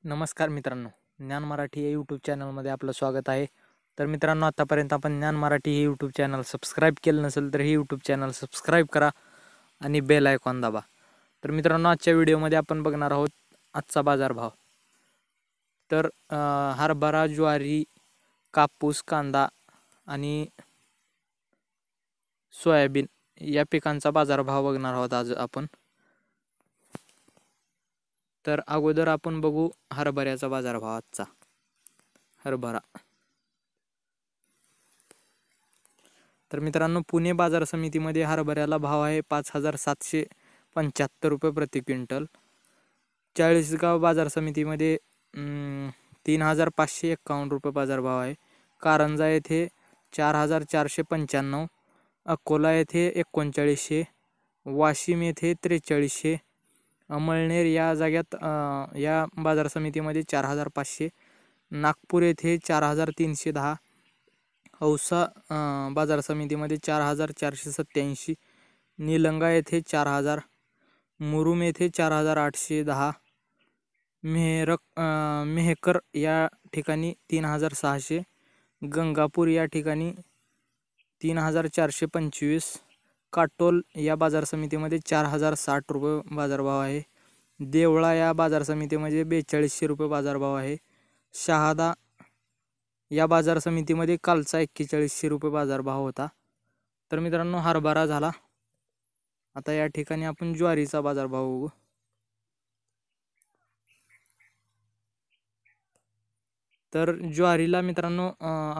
नमस्कार मित्रांनो, ज्ञान मराठी या यूट्यूब चॅनलमध्ये आपलं स्वागत आहे. तर मित्रांनो, आतापर्यंत आपण ज्ञान मराठी हे यूट्यूब चॅनल सबस्क्राईब केलं नसेल तर हे यूट्यूब चॅनल सबस्क्राईब करा आणि बेल आयकॉन दाबा. तर मित्रांनो, आजच्या व्हिडिओमध्ये आपण बघणार आहोत आजचा बाजारभाव. तर हरभरा, ज्वारी, कापूस, कांदा आणि सोयाबीन या पिकांचा बाजारभाव बघणार आहोत आज आपण. तर अगोदर आपण बघू हरभऱ्याचा बाजारभाव आजचा. हरभरा तर मित्रांनो, पुणे बाजार समितीमध्ये हरभऱ्याला भाव आहे 5,775 रुपये प्रति क्विंटल. चाळीसगाव बाजार समितीमध्ये 3,551 रुपये बाजारभाव आहे. कारंजा येथे 4,495, अकोला येथे 3,900, वाशिम येथे 4,300, अमळनेर या जाग्यात या बाजार समितीमध्ये 4,500, नागपूर येथे 4,310, औसा बाजार समितीमध्ये 4,487, निलंगा येथे 4,000, मुरुम येथे 4,810, मेहकर या ठिकाणी 3,600, गंगापूर या ठिकाणी 3,425, काटोल या बाजार समितीमध्ये 4,060 रुपये बाजारभाव आहे. देवळा या बाजार समितीमध्ये 4200 रुपये बाजारभाव आहे. शहादा या बाजार समितीमध्ये कालचा 4100 रुपये बाजारभाव होता. तर मित्रांनो, हरभरा झाला. आता या ठिकाणी आपण ज्वारीचा बाजारभाव बघू. तर ज्वारीला मित्रांनो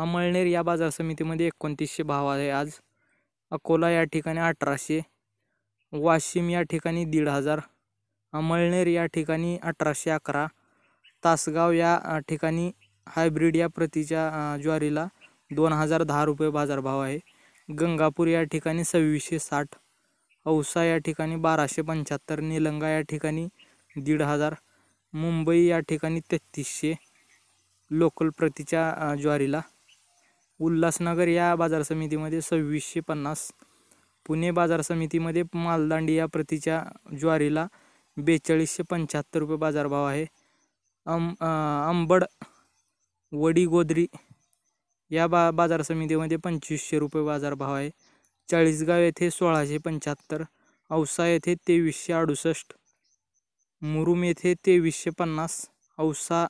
अमळनेर या बाजार समितीमध्ये 2900 भाव आहे आज. अकोला या ठिकाणी 1800, वाशिम या ठिकाणी 1,500, अमळनेर या ठिकाणी 1,811, तासगाव या ठिकाणी हायब्रिड या प्रतीच्या ज्वारीला 2,010 रुपये बाजारभाव आहे. गंगापूर या ठिकाणी 2,660, औसा या ठिकाणी 1,275, निलंगा या ठिकाणी 1,500, मुंबई या ठिकाणी 3,300 लोकल प्रतीच्या ज्वारीला. उल्हासनगर या बाजार समितीमध्ये 2,650, पुणे बाजार समितीमध्ये मालदांडी या प्रतीच्या ज्वारीला 4,275 रुपये बाजारभाव आहे. अंबड, वडीगोद्री या बाजार समितीमध्ये 2,500 रुपये बाजारभाव आहे. चाळीसगाव येथे 1,675, औसा येथे 2,368, मुरुम येथे 2,350, औसा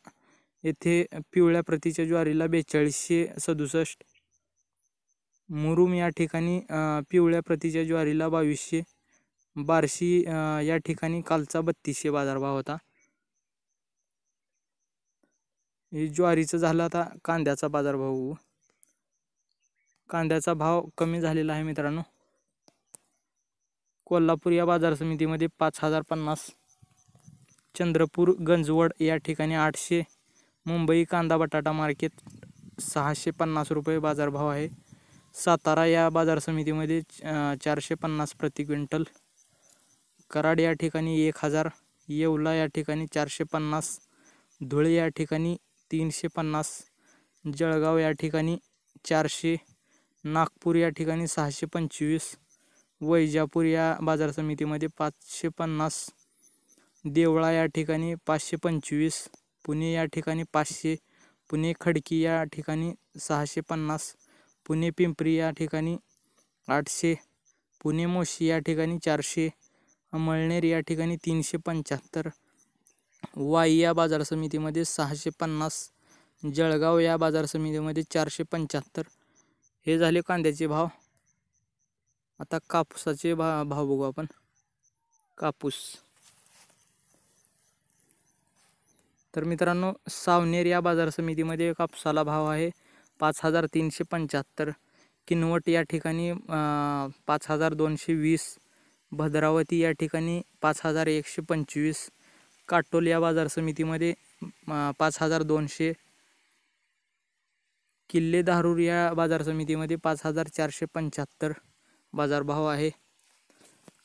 येथे पिवळ्या प्रतीच्या ज्वारीला 4,267, मुरुम या ठिकाणी पिवळ्या प्रतीच्या ज्वारीला 2,200, बार्शी या ठिकाणी कालचा 3,200 बाजारभाव होता. हे ज्वारीचं झालं. आता कांद्याचा बाजारभाव. कांद्याचा भाव कमी झालेला आहे मित्रांनो. कोल्हापूर या बाजार समितीमध्ये 5,050, चंद्रपूर गंजवड या ठिकाणी 800, मुंबई कांदा बटाटा मार्केट 650 रुपये बाजारभाव आहे. सातारा या बाजार समितीमध्ये 450 प्रति क्विंटल, कराड या ठिकाणी 1,000, येवला या ठिकाणी 450, धुळे या ठिकाणी 350, जळगाव या ठिकाणी 400, नागपूर या ठिकाणी 625, वैजापूर या बाजार समितीमध्ये 550, देवळा या ठिकाणी 525, पुणे या ठिकाणी 500, पुणे खडकी या ठिकाणी 650, पुणे पिंपरी या ठिकाणी 800, पुणे मोशी या ठिकाणी 400, अमळनेर या ठिकाणी 375, वाई या बाजार समितीमध्ये 650, जळगाव या बाजार समितीमध्ये 475. हे झाले कांद्याचे भाव. आता कापूसाचे भाव बघू आपण. कापूस तर मित्रांनो, सावनेर या बाजार समितीमध्ये कापसाला भाव आहे 5,375, किनवट या ठिकाणी 5,220, भद्रावती या ठिकाणी 5,125, काटोल या बाजार समितीमध्ये 5,200, किल्ले धारूर या बाजार समितीमध्ये 5,475 बाजारभाव आहे.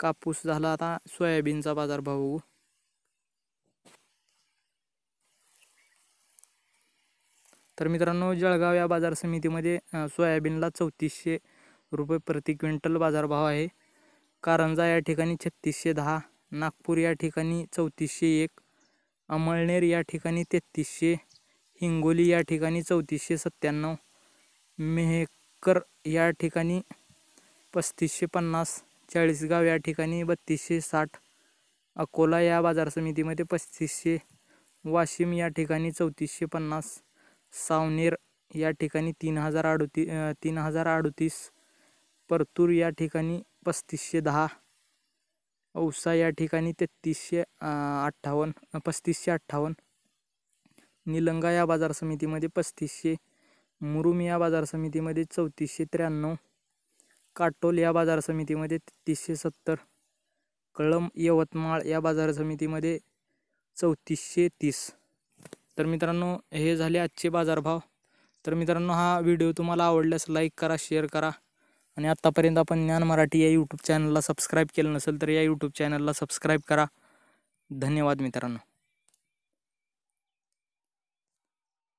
कापूस झाला. आता सोयाबीनचा बाजारभाव बघू. तर मित्रांनो, जळगाव या बाजार समितीमध्ये सोयाबीनला 3,400 रुपये प्रति क्विंटल बाजारभाव आहे. कारंजा या ठिकाणी 3,610, नागपूर या ठिकाणी 3,401, अमळनेर या ठिकाणी 3300, हिंगोली या ठिकाणी 3497, मेहकर या ठिकाणी 3550, चाळीसगाव या ठिकाणी 3260, अकोला या बाजार समितीमध्ये 3500, वाशिम या ठिकाणी 3450, सावनेर या ठिकाणी 3038, परतूर या ठिकाणी 3510, औसा या ठिकाणी 3558, निलंगा या बाजार समितीमध्ये 3500, मुरुम या बाजार समितीमध्ये 3493, काटोल या बाजार समितीमध्ये 3370, कळंब यवतमाळ या बाजार समितीमध्ये 3430. तर मित्रांनो, हे झाले आजचे बाजारभाव. तर मित्रांनो, हा व्हिडिओ तुम्हाला आवडल्यास लाईक करा, शेअर करा आणि आत्तापर्यंत आपण ज्ञान मराठी या यूट्यूब चॅनलला सबस्क्राईब केलं नसेल तर या यूट्यूब चॅनलला सबस्क्राईब करा. धन्यवाद मित्रांनो.